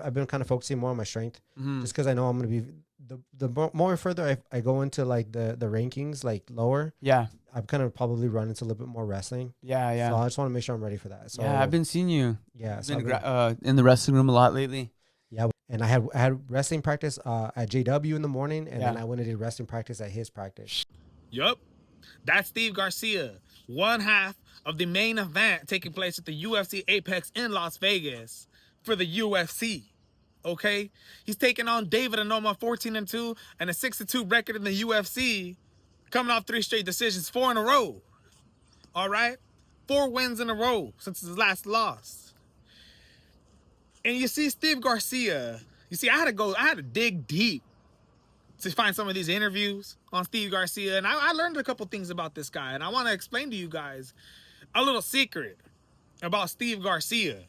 I've been kind of focusing more on my strength, just because I know I'm going to be the more further I go into like the rankings, like lower. Yeah. I'm kind of probably run into a little bit more wrestling. Yeah, yeah. So I just want to make sure I'm ready for that. So yeah, I've been seeing you. Yeah. You've been in the wrestling room a lot lately. Yeah, and I had wrestling practice at JW in the morning, and Yeah. then I went and did wrestling practice at his practice. Yup. That's Steve Garcia, one half of the main event taking place at the UFC Apex in Las Vegas for the UFC. Okay? He's taking on David Onama 14-2 and a 6-2 record in the UFC, coming off 3 straight decisions, 4 in a row. All right? 4 wins in a row since his last loss. And you see Steve Garcia, you see I had to dig deep to find some of these interviews on Steve Garcia, and I learned a couple things about this guy, and I want to explain to you guys a little secret about Steve Garcia.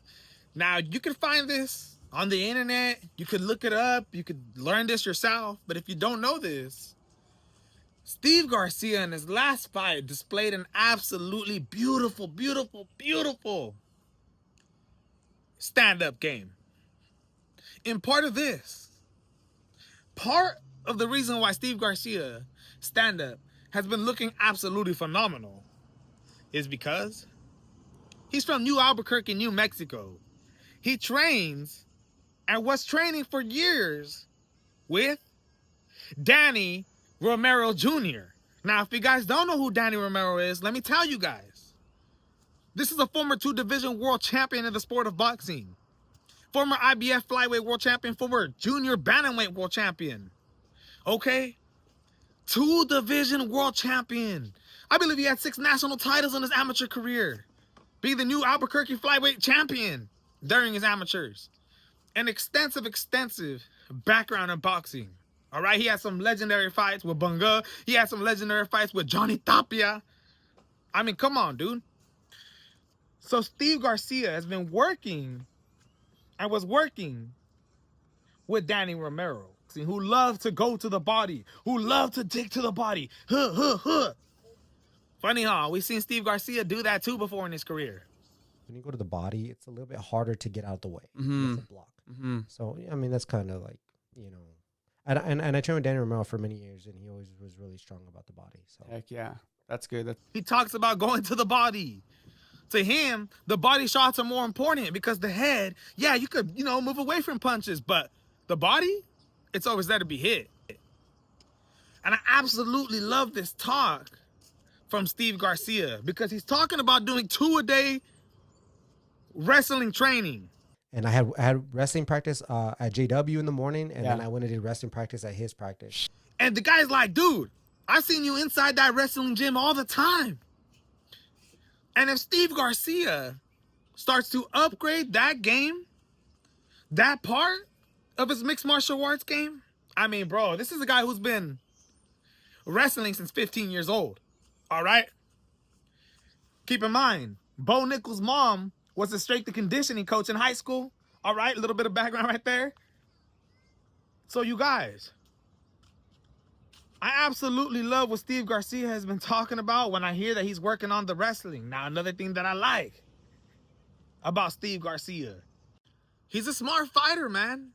Now, you can find this on the internet, you could look it up, you could learn this yourself, but if you don't know this, Steve Garcia in his last fight displayed an absolutely beautiful, beautiful, beautiful stand-up game. And part of the reason why Steve Garcia stand-up has been looking absolutely phenomenal is because he's from New Albuquerque, New Mexico. He trains and was training for years with Danny Romero Jr. Now, if you guys don't know who Danny Romero is, let me tell you guys. This is a former 2-division world champion in the sport of boxing. Former IBF flyweight world champion, former junior bantamweight world champion. Okay? 2-division world champion. I believe he had 6 national titles in his amateur career. Being the New Albuquerque flyweight champion during his amateurs. An extensive background in boxing. All right? He had some legendary fights with Bunga. He had some legendary fights with Johnny Tapia. I mean, come on, dude. So Steve Garcia has been working and was working with Danny Romero, who loved to go to the body, who loved to dig to the body. Funny, huh? We've seen Steve Garcia do that too before in his career. When you go to the body, it's a little bit harder to get out the way. Mm-hmm. It's a block. Mm-hmm. So, I mean, that's kind of like, you know. And I trained with Danny Romero for many years, and he always was really strong about the body. So Heck yeah. That's good. He talks about going to the body. To him, the body shots are more important because the head, yeah, you could, move away from punches, but the body, it's always there to be hit. And I absolutely love this talk from Steve Garcia because he's talking about doing 2-a-day wrestling training. And I had wrestling practice at JW in the morning, and then I went and did wrestling practice at his practice. And the guy's like, dude, I've seen you inside that wrestling gym all the time. And if Steve Garcia starts to upgrade that game, that part of his mixed martial arts game, I mean, bro, this is a guy who's been wrestling since 15 years old. All right? Keep in mind, Bo Nickel's mom was a strength and conditioning coach in high school. All right? A little bit of background right there. So you guys, I absolutely love what Steve Garcia has been talking about when I hear that he's working on the wrestling. Now, another thing that I like about Steve Garcia, he's a smart fighter, man.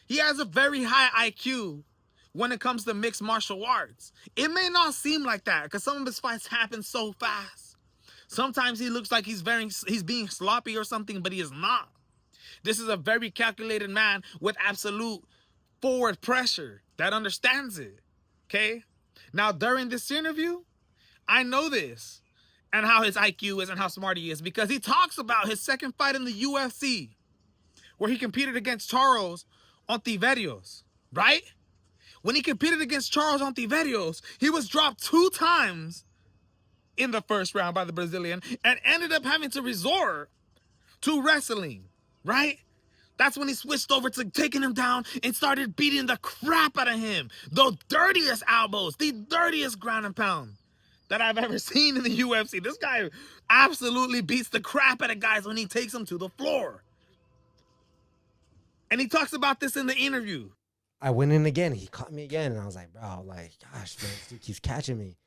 He has a very high IQ when it comes to mixed martial arts. It may not seem like that because some of his fights happen so fast. Sometimes he looks like he's being sloppy or something, but he is not. This is a very calculated man with absolute forward pressure that understands it. Okay? Now, during this interview, I know this and how his IQ is and how smart he is because he talks about his second fight in the UFC where he competed against Charles Ontiveros, right? When he competed against Charles Ontiveros, he was dropped 2 times in the first round by the Brazilian and ended up having to resort to wrestling, right? That's when he switched over to taking him down and started beating the crap out of him. The dirtiest elbows, the dirtiest ground and pound that I've ever seen in the UFC. This guy absolutely beats the crap out of guys when he takes them to the floor. And he talks about this in the interview. I went in again. He caught me again, and I was like, bro, like, gosh, man, this dude keeps catching me.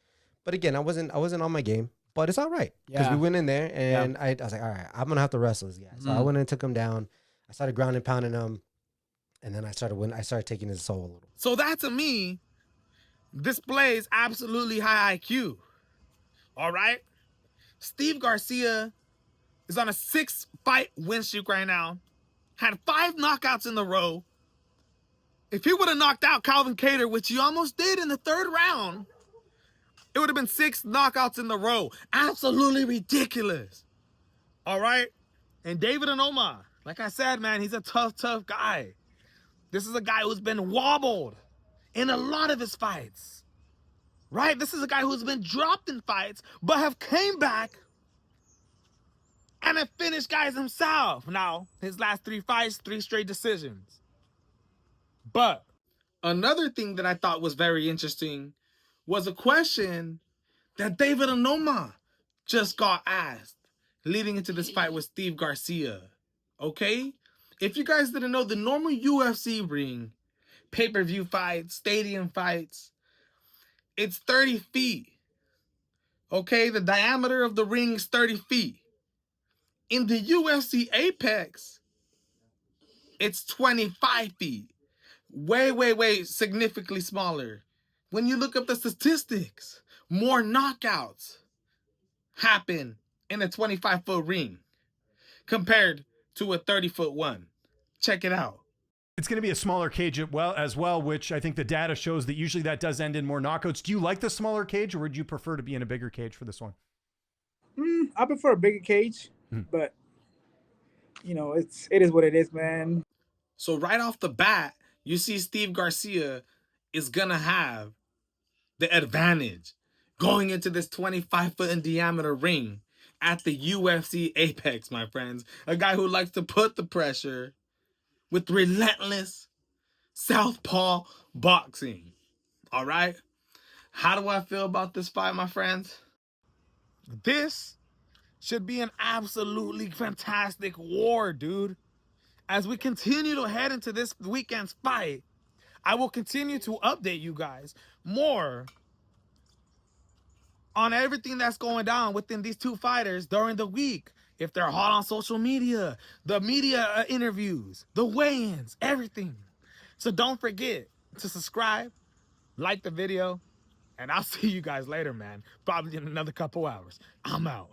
But again, I wasn't on my game. But it's all right because we went in there, and I was like, all right, I'm gonna have to wrestle this guy. So I went in and took him down. I started ground and pounding him. And then I started taking his soul a little. So that to me displays absolutely high IQ. All right? Steve Garcia is on a 6-fight win streak right now. Had 5 knockouts in a row. If he would have knocked out Calvin Kattar, which he almost did in the 3rd round, it would have been 6 knockouts in a row. Absolutely ridiculous. All right? And David Onama, like I said, man, he's a tough guy. This is a guy who's been wobbled in a lot of his fights. Right? This is a guy who's been dropped in fights, but have came back and have finished guys himself. Now, his last 3 fights, 3 straight decisions. But another thing that I thought was very interesting was a question that David Onama just got asked leading into this fight with Steve Garcia. Okay? If you guys didn't know, the normal UFC ring, pay-per-view fights, stadium fights, it's 30 feet. Okay? The diameter of the ring is 30 feet. In the UFC Apex, it's 25 feet. Way significantly smaller. When you look up the statistics, more knockouts happen in a 25-foot ring compared to a 30-foot one. Check it out. It's going to be a smaller cage as well, which I think the data shows that usually that does end in more knockouts. Do you like the smaller cage, or would you prefer to be in a bigger cage for this one? I prefer a bigger cage, but you know, it is what it is, man. So right off the bat, you see Steve Garcia is gonna have the advantage going into this 25-foot in diameter ring at the UFC Apex, my friends. A guy who likes to put the pressure with relentless southpaw boxing. All right? How do I feel about this fight, my friends? This should be an absolutely fantastic war, dude. As we continue to head into this weekend's fight, I will continue to update you guys more on everything that's going down within these 2 fighters during the week. If they're hot on social media, the media interviews, the weigh-ins, everything. So don't forget to subscribe, like the video, and I'll see you guys later, man. Probably in another couple hours. I'm out.